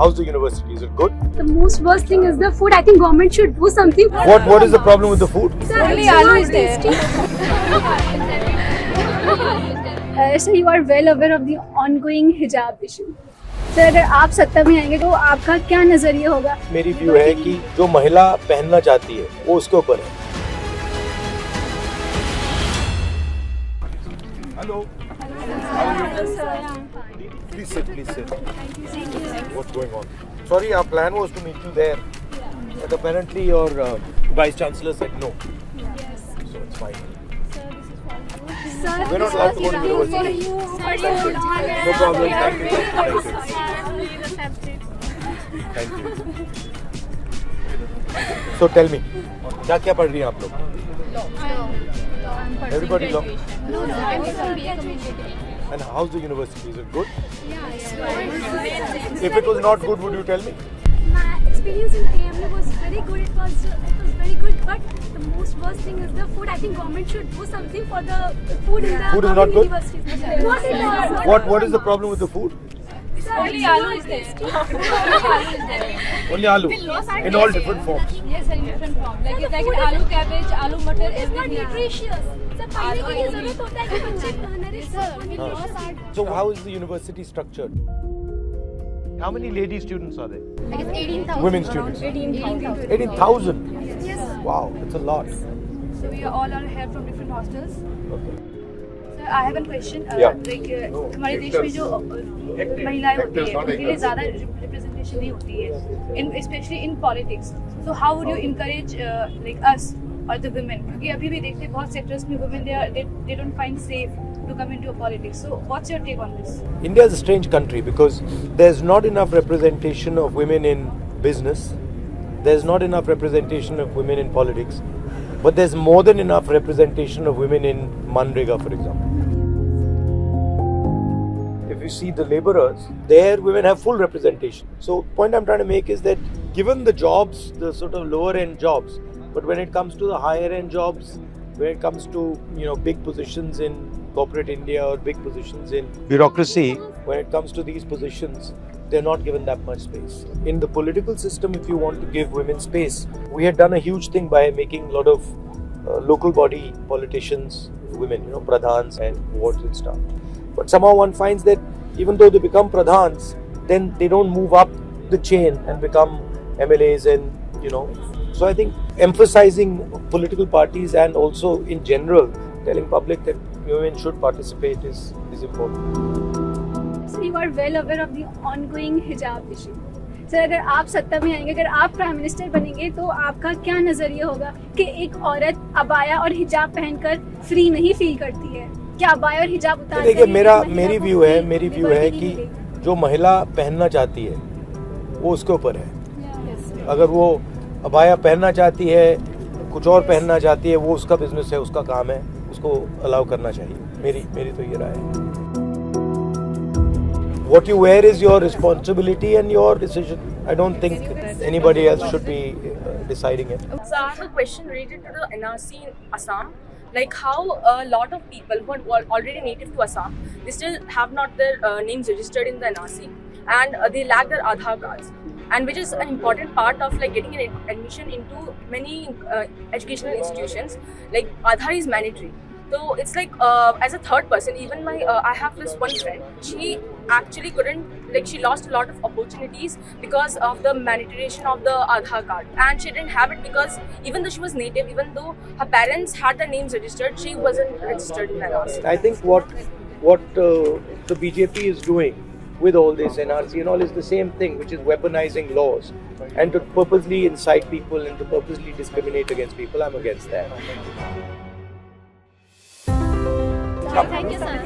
how's the university? Is it good? The most worst thing is the food. I think government should do something. What is the problem with the food? Only aloo is there. So you are well aware of the ongoing hijab issue. Sir अगर आप सत्ता में आएंगे तो आपका क्या नजरिया होगा? मेरी व्यू है कि जो महिला पहनना चाहती है वो उसके ऊपर है. Hello. Please sit. What's going on? Sorry, our plan was to meet you there, but apparently your vice chancellor said no. Yes. So it's fine. Sir, We're not allowed to go to university. No problem. Thank you. So tell me, क्या पढ़ रही हैं आप लोग? Everybody law. And how's the university? Is it good? Yeah. If it was not good, would you tell me? My experience in AMU was very good. It was very good, but the most worst thing is the food. I think government should do something for the food in the Food is not good? universities. What is the problem with the food? Only aloo is there. Only aloo in all different forms. Yes, in different forms. Like it's like aloo cabbage, aloo matar, It's not everything. nutritious. Sir पढ़ने के लिए जरूरत होता है कि बच्चे nourish So how is the university structured? How many lady students are there? Like it's 18,000. Women students? 18,000. 18,000. Yes. Wow, that's a lot. So we all are here from different hostels. Okay. Sir, I have one question. Yeah. Like हमारे देश में जो महिलाएं होती है उनके लिए ज़्यादा representation नहीं होती है, especially in politics. So how would you encourage like us or the women? क्योंकि अभी भी देखते हैं बहुत sectors में women they don't find safe to come into politics. So what's your take on this? India is a strange country because there's not enough representation of women in business. There's not enough representation of women in politics. But there's more than enough representation of women in Manrega, for example. If you see the laborers, there women have full representation. So point I'm trying to make is that given the jobs, the sort of lower end jobs, but when it comes to the higher end jobs, when it comes to big positions in corporate India or big positions in bureaucracy, when it comes to these positions, they're not given that much space. In the political system, if you want to give women space, we had done a huge thing by making a lot of local body politicians women, pradhans and wards and stuff. But somehow one finds that even though they become pradhans, then they don't move up the chain and become MLAs and So I think emphasizing political parties and also in general telling public that women should participate is important. So you are well aware of the ongoing hijab issue. Sir अगर आप सत्ता में आएंगे, अगर आप prime minister बनेंगे तो आपका क्या नजरिया होगा कि एक औरत अबाया और हिजाब पहनकर फ्री नहीं फील करती है? क्या अबाया और हिजाब उतार देखिए मेरी व्यू है कि जो महिला पहनना चाहती है वो उसके ऊपर है. अगर वो अबाया पहनना चाहती है, कुछ और पहनना चाहती है, वो उसका बिजनेस है, उसका काम है, उसको अलाउ करना चाहिए. मेरी तो ये राय है. What you wear is your responsibility and your decision. I don't think anybody else should be deciding it. So I have a question related to the NRC in Assam. Like how a lot of people who are already native to Assam, they still have not their names registered in the NRC and they lack their Aadhaar cards. And which is an important part of like getting an admission into many educational institutions. Like Aadhaar is mandatory. So it's like as a third person, even I have this one friend. She actually couldn't, like she lost a lot of opportunities because of the mandatation of the Aadhaar card, and she didn't have it because even though she was native, even though her parents had their names registered, she wasn't registered in NRC. I think what the BJP is doing with all this NRC and all is the same thing, which is weaponizing laws and to purposely incite people and to purposely discriminate against people. I'm against that. Thank you, sir.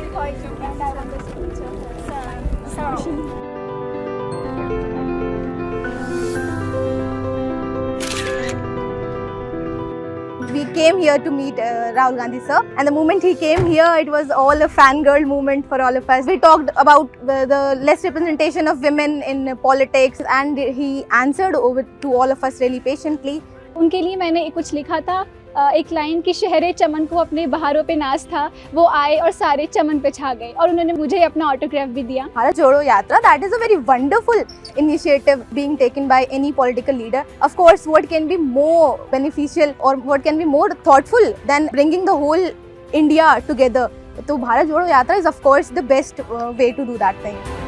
We came here to meet Rahul Gandhi sir, and the moment he came here, it was all a fangirl moment for all of us. We talked about the less representation of women in politics, and he answered over to all of us really patiently. उनके लिए मैंने कुछ लिखा था एक line की शहरे चमन को अपने बहारों पे नाज था, वो आए और सारे चमन पे छा गए, और उन्होंने मुझे अपना ऑटोग्राफ भी दिया। Bharat Jodo Yatra, that is a very wonderful initiative being taken by any political leader. Of course, what can be more beneficial or what can be more thoughtful than bringing the whole India together? So Bharat Jodo Yatra is of course the best way to do that thing.